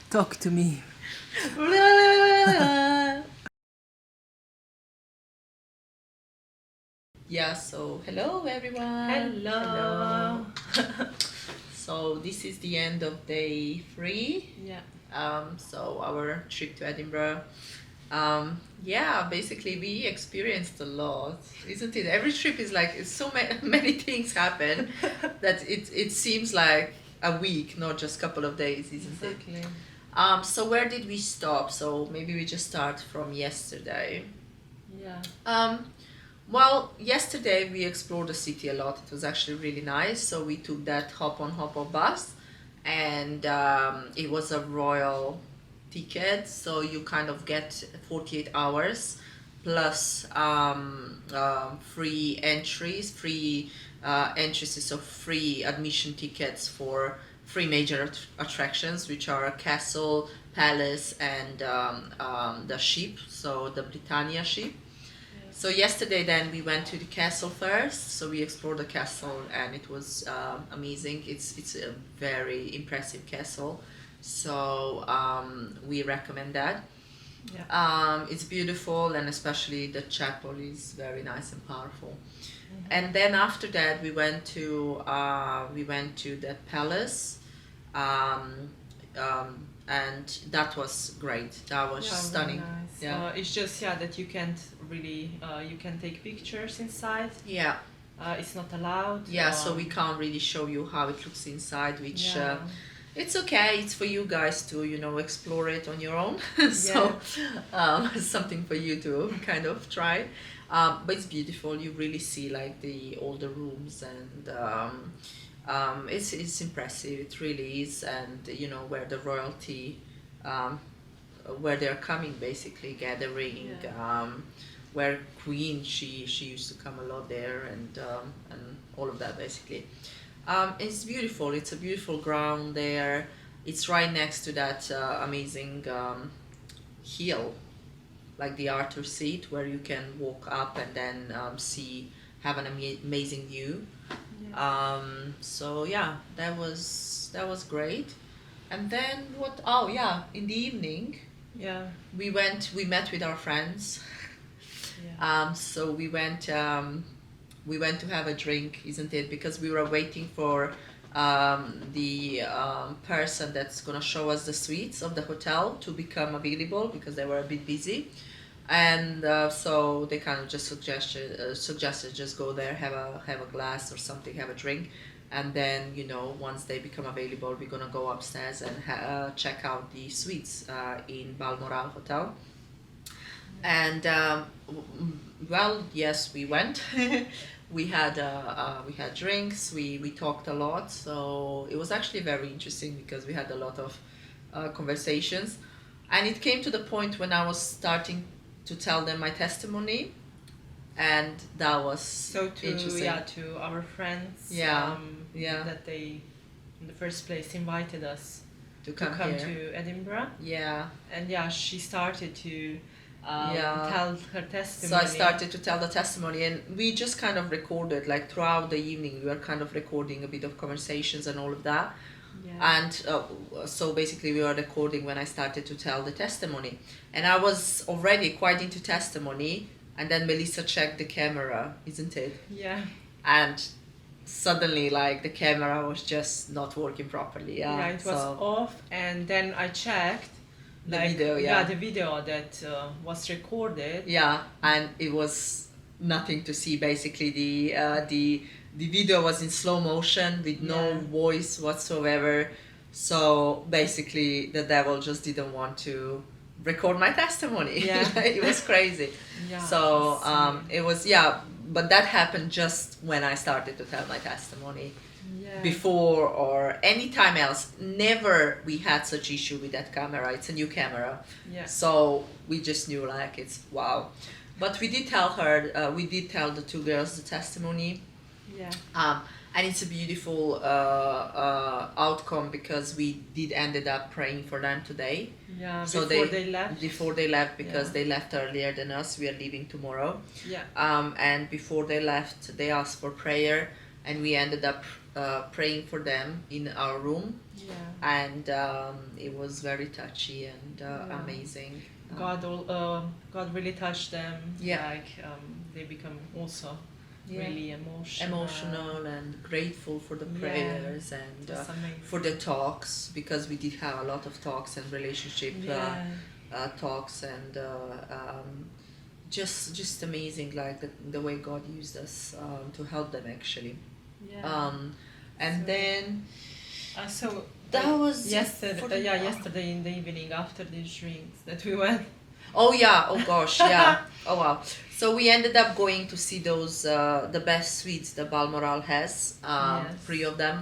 Talk to me. Yeah, so hello everyone. Hello. So this is the end of day 3. Yeah. So our trip to Edinburgh. Yeah, basically we experienced a lot, isn't it? Every trip is like it's so many things happen that it seems like a week, not just a couple of days, isn't it? Exactly. So where did we stop? So maybe we just start from yesterday. Yeah. Well, yesterday we explored the city a lot. It was actually really nice. So we took that hop on bus, and it was a royal ticket. So you kind of get 48 hours plus free entries, free entries, so free admission tickets for three major attractions, which are a castle, palace, and the ship, so the Britannia ship. So yesterday then we went to the castle first. So we explored the castle and it was amazing. It's a very impressive castle. So we recommend that. Yeah. It's beautiful and especially the chapel is very nice and powerful. And then after that we went to the palace. And that was great. That was stunning. Really nice. Yeah. It's just that you can't really you can take pictures inside. Yeah. It's not allowed. Yeah, so we can't really show you how it looks inside, which Yeah. it's okay. It's for you guys to, explore it on your own. So it's something for you to kind of try. But it's beautiful. You really see like all the rooms and it's impressive. It really is, and where the royalty, where they're coming basically gathering. Yeah. Where Queen she used to come a lot there and all of that basically. It's beautiful. It's a beautiful ground there. It's right next to that amazing hill, like the Arthur Seat, where you can walk up and then have an amazing view. Yeah. So yeah, that was great. And then what? Oh yeah, in the evening Yeah. we met with our friends. Yeah. So we went to have a drink, isn't it? Because we were waiting for the person that's gonna show us the suites of the hotel to become available because they were a bit busy, and so they kind of just suggested just go there, have a glass or something, have a drink, and then once they become available, we're gonna go upstairs and check out the suites in Balmoral Hotel. And well, yes, we went. We had drinks. We talked a lot. So it was actually very interesting because we had a lot of conversations, and it came to the point when I was starting to tell them my testimony, and that was So interesting. to our friends. Yeah. Yeah. That they, in the first place, invited us To to come come here. to Edinburgh, Yeah. and she started to Yeah. tell her testimony. So I started to tell the testimony, and we just kind of recorded, like throughout the evening, we were kind of recording a bit of conversations and all of that. Yeah. And so basically, we were recording when I started to tell the testimony, and I was already quite into testimony. And then Melissa checked the camera, isn't it? Yeah. And suddenly, like the camera was just not working properly. Yeah, it was off, and then I checked The video, yeah. the video that was recorded. Yeah, and it was nothing to see. Basically, the video was in slow motion with no Yeah. voice whatsoever. So basically, the devil just didn't want to record my testimony. Yeah. It was crazy. Yeah. So it was, yeah, but that happened just when I started to tell my testimony. Yeah. Before or any time else, never we had such issue with that camera. It's a new camera. Yeah. So we just knew like it's wow. But we did tell the two girls the testimony. Yeah. And it's a beautiful outcome because we did ended up praying for them today. Yeah. So Before they left. Before they left, because Yeah. they left earlier than us. We are leaving tomorrow. Yeah. And before they left, they asked for prayer, and we ended up praying for them in our room, Yeah. and it was very touchy and Yeah. amazing. God really touched them. Yeah. Like they become also Yeah. really Emotional and grateful for the Yeah. prayers and That's amazing. for the talks, because we did have a lot of talks and relationship Yeah. talks, and just amazing, like the way God used us to help them actually. Yeah. And So- then So that like, was yesterday. for the- Yesterday in the evening after these drinks that we went. Oh yeah, oh gosh, yeah. Oh wow. So we ended up going to see those the best suites that Balmoral has, Yes. 3 of them.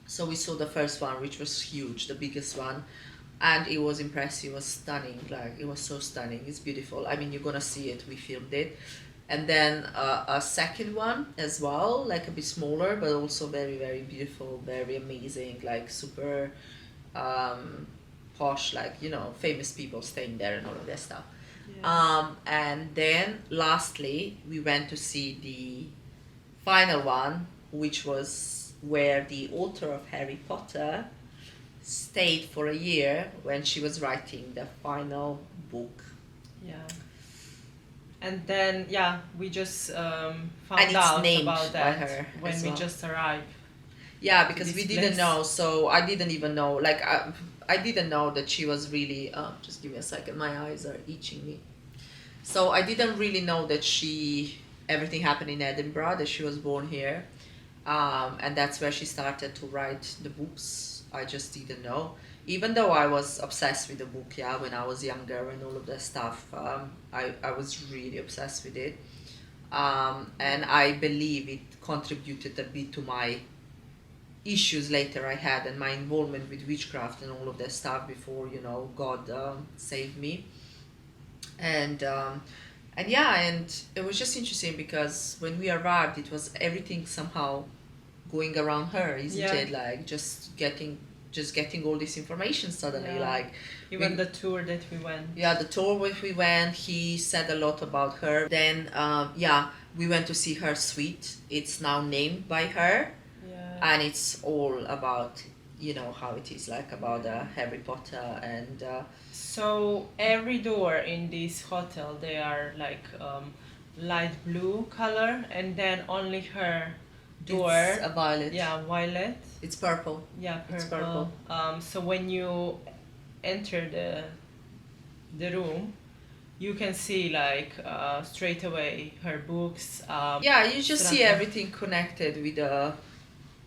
So we saw the first one, which was huge, the biggest one, and it was impressive. It was stunning. Like it was so stunning. It's beautiful. I mean, you're gonna see it. We filmed it, and then a second one as well, like a bit smaller, but also very very beautiful, very amazing, like super posh, like famous people staying there and all of that stuff. Yeah. And then lastly, we went to see the final one, which was where the author of Harry Potter stayed for a year when she was writing the final book. Yeah. And then we just And found it's out named about by that her when as we well. just arrived. Yeah, because This we didn't place. know, so I didn't even know. Like I didn't know that she was really. Just give me a second. My eyes are itching me. So I didn't really know that everything happened in Edinburgh. That she was born here, and that's where she started to write the books. I just didn't know. Even though I was obsessed with the book, when I was younger and all of that stuff, I was really obsessed with it, and I believe it contributed a bit to my issues later I had and my involvement with witchcraft and all of that stuff before God saved me, and it was just interesting because when we arrived, it was everything somehow going around her, isn't Yeah. it? Like just getting all this information suddenly, Yeah. like Even the tour that we went. yeah, the tour where we went, he said a lot about her. Then we went to see her suite. It's now named by her, Yeah. and it's all about how it is, like about Harry Potter and So every door in this hotel, they are like light blue color, and then only her door. it's a violet. Yeah, violet. It's purple. Yeah, purple. It's purple. So when you enter the room, you can see like straight away her books. Yeah, you just see Strata. everything connected with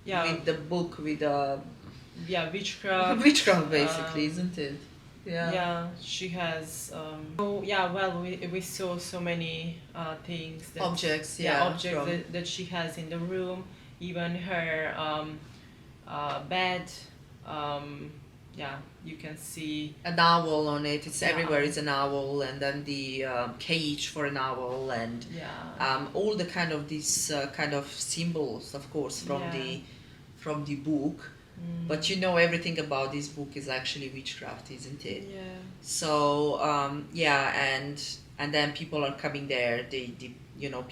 with the book, with witchcraft. witchcraft, basically, isn't it? Yeah. Yeah, she has. Well, we saw so many things. Objects, Objects from- that she has in the room. Even her bed. You can see. An owl on it. It's Yeah. everywhere. It's an owl, and then the cage for an owl, and Yeah. all the kind of these kind of symbols, of course, from Yeah. the book. Mm. But everything about this book is actually witchcraft, isn't it? Yeah. So and then people are coming there. They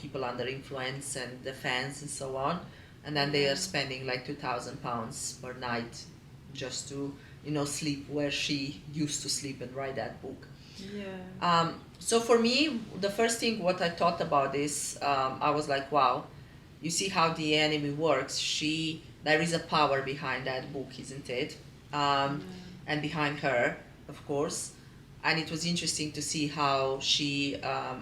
people under influence and the fans and so on, and then they are spending like £2,000 per night just to sleep where she used to sleep and write that book. Yeah. So for me, the first thing what I thought about this, I was like, wow, you see how the enemy works. There is a power behind that book, isn't it? And behind her, of course. And it was interesting to see how she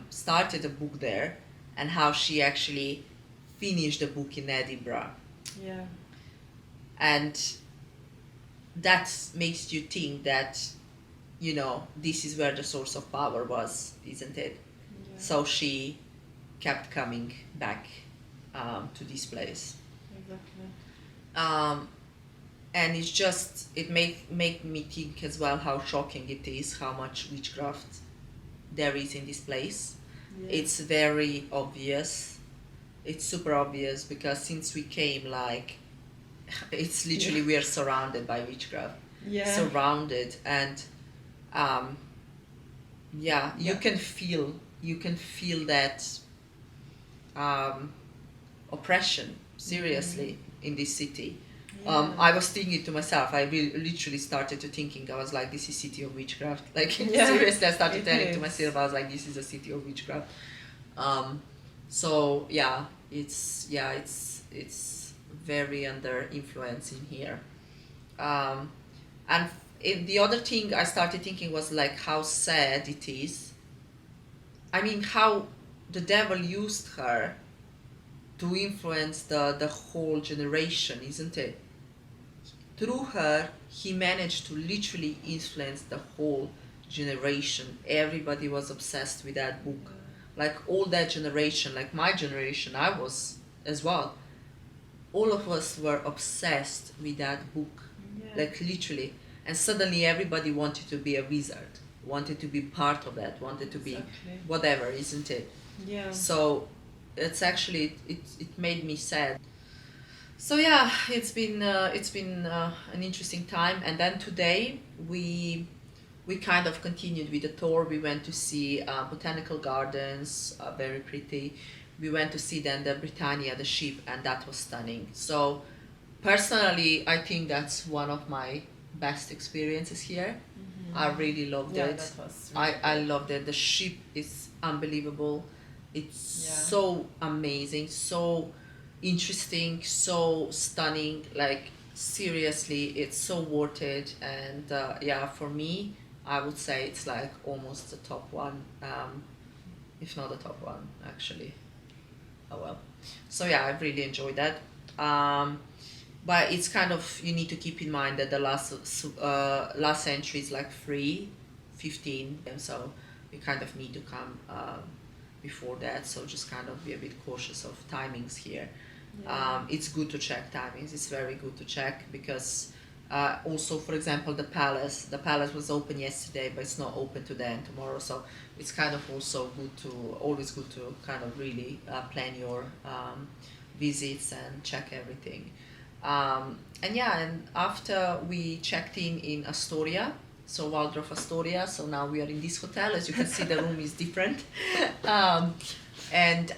started a book there and how she actually finished the book in Edinburgh. Yeah. And that makes you think that, this is where the source of power was, isn't it? Yeah. So she kept coming back to this place. Exactly. And it make me think as well how shocking it is, how much witchcraft there is in this place. Yeah. It's very obvious. It's super obvious because since we came, like, it's literally we are surrounded by witchcraft. Yeah. Surrounded, and you Yeah. can feel that oppression, seriously. in this city. Yeah. I was thinking to myself, I literally started to thinking, I was like, this is city of witchcraft. Like, Yeah, seriously, I started it telling to is. myself, I was like, this is a city of witchcraft. So yeah, it's very under influence in here. And the other thing I started thinking was like how sad it is. I mean, how the devil used her to influence the whole generation, isn't it? Through her, he managed to literally influence the whole generation. Everybody was obsessed with that book. Like all that generation, like my generation, I was as well. All of us were obsessed with that book, Yeah. like literally. And suddenly everybody wanted to be a wizard, wanted to be part of that, wanted to be Exactly. whatever, isn't it? Yeah. So it's actually it made me sad. So yeah, it's been an interesting time. And then today we kind of continued with the tour. We went to see botanical gardens, very pretty. We went to see then the Britannia, the ship, and that was stunning. So personally, I think that's one of my best experiences here. I really loved Yeah, it. that was I loved it. The ship is unbelievable. It's Yeah. so amazing, so interesting, so stunning. Like seriously, it's so worth it. And yeah, for me, I would say it's like almost the top one, if not the top one, actually. Oh well. So yeah, I really enjoyed that. But it's kind of, you need to keep in mind that the last entry is like free, 15, and so you kind of need to come before that. So just kind of be a bit cautious of timings here. Yeah. It's good to check timings. It's very good to check because also, for example, the palace was open yesterday, but it's not open today and tomorrow. So it's kind of also always good to kind of really plan your visits and check everything. And yeah, and after we checked in Astoria, so Waldorf Astoria, so now we are in this hotel. As you can see, the room is different. And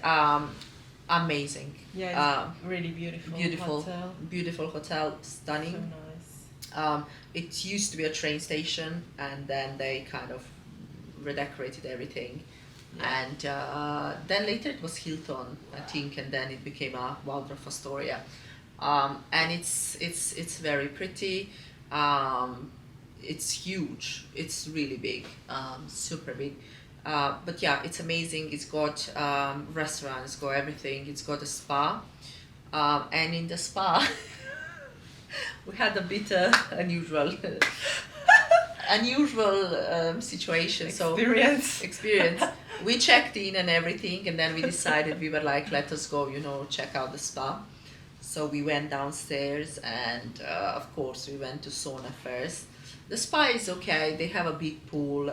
amazing. Yeah, it's really beautiful. Beautiful, Hotel. beautiful hotel, So stunning. nice. It used to be a train station, and then they kind of redecorated everything. Yeah. And then later it was Hilton, I think, and then it became a Waldorf Astoria. And it's very pretty. It's huge. It's really big, super big. But yeah, it's amazing. It's got restaurants, it's got everything. It's got a spa, and in the spa, we had a bit unusual situation. Experience. We checked in and everything, and then we decided we were like, let us go, check out the spa. So we went downstairs, and of course we went to sauna first. The spa is okay. They have a big pool.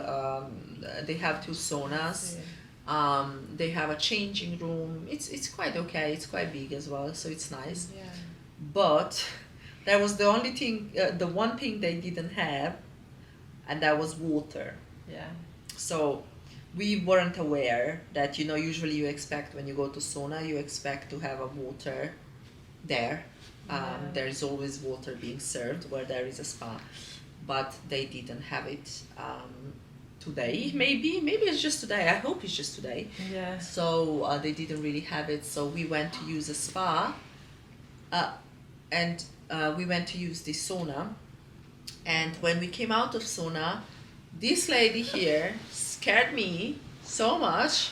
They have 2 saunas. They have a changing room. It's quite okay. It's quite big as well, so it's nice. Yeah. But there was the one thing they didn't have, and that was water. Yeah. So we weren't aware that, usually you expect when you go to sauna, you expect to have a water there. Yeah. There is always water being served where there is a spa, but they didn't have it today. Maybe it's just today. I hope it's just today. Yeah. So they didn't really have it. So we went to use a spa, and we went to use the sauna. And when we came out of sauna, this lady here scared me so much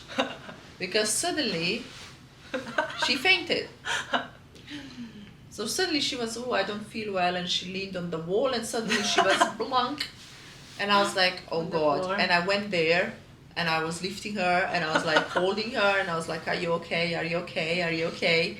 because suddenly she fainted. So suddenly she was, I don't feel well, and she leaned on the wall, and suddenly she was blank, and I was like, oh On the God. floor. And I went there, and I was lifting her, and I was like holding her, and I was like, are you okay? Are you okay? Are you okay?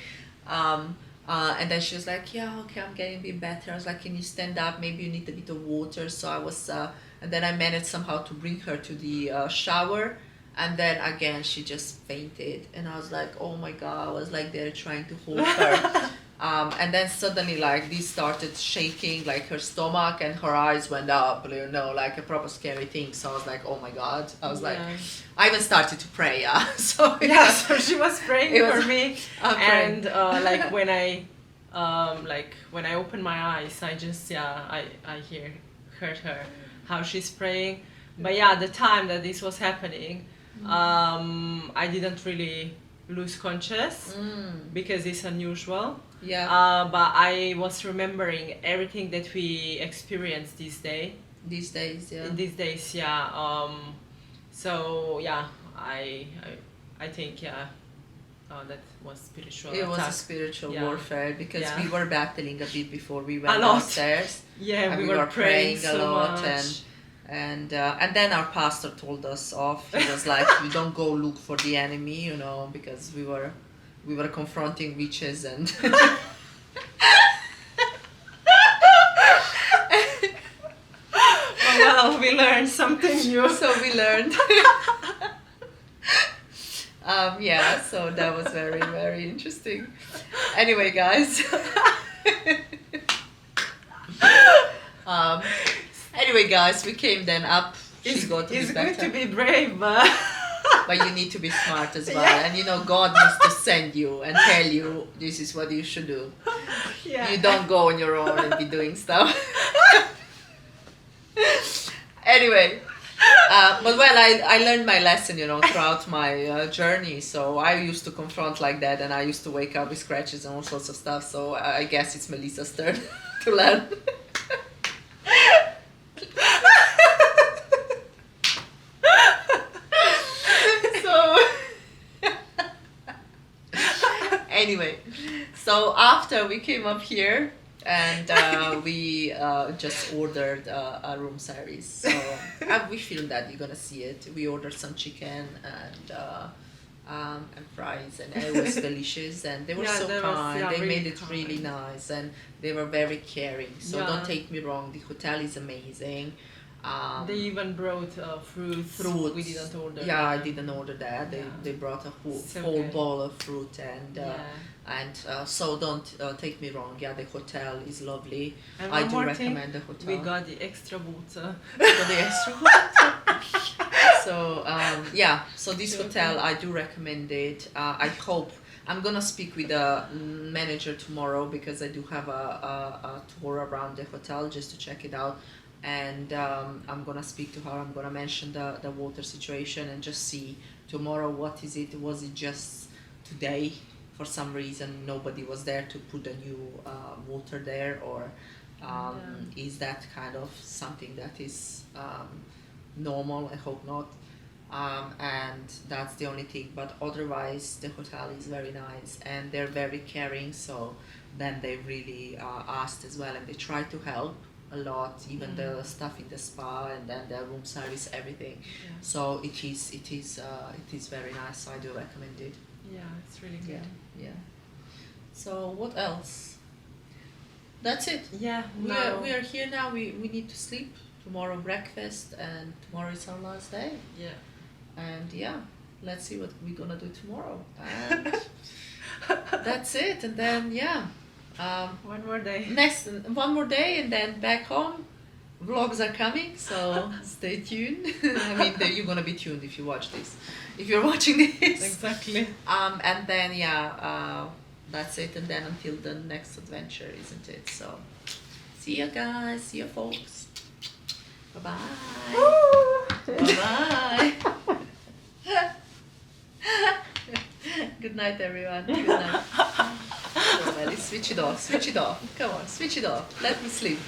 And then she was like, yeah, okay, I'm getting a bit better. I was like, can you stand up? Maybe you need a bit of water. So I was, and then I managed somehow to bring her to the shower. And then again, she just fainted. And I was like, oh my God, I was like there trying to hold her. And then suddenly, like, this started shaking, like her stomach and her eyes went up, like a proper scary thing. So I was like, oh my God. I was like, I even started to pray, yeah. So Yeah, so she was praying It was- for me. I'm praying. And like when I like when I open my eyes, I just heard her how she's praying. But yeah, the time that this was happening, I didn't really lose conscious because it's unusual. Yeah. But I was remembering everything that we experienced this day. These days, yeah. These days, yeah. So yeah, I think that was spiritual. It was a attack. spiritual Yeah. warfare because Yeah. we were battling a bit before we went A lot. downstairs. Yeah, And we were praying a so lot, much. and then our pastor told us off. He was like, "You don't go look for the enemy," you know, because we were confronting witches and. Well, we learned something new. So we learned. Yeah, so that was very, very interesting. Anyway, guys. Anyway, guys, we came then up. It's She got to it's be good better. to be brave, but But you need to be smart as well. Yeah. And you know, God needs to send you and tell you this is what you should do. yeah. You don't go on your own and be doing stuff. Anyway, but well, I learned my lesson, you know, throughout my journey. So I used to confront like that, and I used to wake up with scratches and all sorts of stuff. So I guess it's Melissa's turn to learn. So anyway, so after we came up here and we just ordered a room service. So we filmed that. You're gonna see it. We ordered some chicken and fries, and it was delicious. And they were Yeah, so they was, kind. yeah, They really made it really kind. nice, and they were very caring. So Yeah. don't take me wrong. The hotel is amazing. They even brought fruits. Fruits. We didn't order. Yeah, I didn't order that. Yeah. They brought a whole, So whole good. bowl of fruit Yeah. and so don't take me wrong. Yeah, the hotel is lovely. And I one do more thing, recommend the hotel. we got the extra water. For the extra water. So yeah, so this Okay. hotel I do recommend it. I hope I'm gonna speak with the manager tomorrow because I do have a tour around the hotel just to check it out. And I'm gonna speak to her. I'm gonna mention the water situation and just see tomorrow what is it. Was it just today for some reason nobody was there to put a new water there, or is that kind of something that is normal? I hope not. And that's the only thing. But otherwise, the hotel is very nice and they're very caring. So then they really asked as well, and they try to help a lot, even the stuff in the spa and then the room service, everything. Yeah. So it is very nice. So I do recommend it. Yeah, it's really good. Yeah. So what else? That's it. Yeah. We are here now. We need to sleep. Tomorrow breakfast, and tomorrow is our last day. Yeah. And yeah, let's see what we're gonna do tomorrow. And that's it. And then yeah, One more day. one more day, and then back home. Vlogs are coming, so stay tuned. I mean, you're gonna be tuned if you watch this. If you're watching this. Exactly. And then yeah, that's it. And then until the next adventure, isn't it? So, see you guys. See you folks. Bye bye. Bye bye. Good night, everyone. Good night. So, Melly, switch it off. Switch it off. Come on, switch it off. Let me sleep.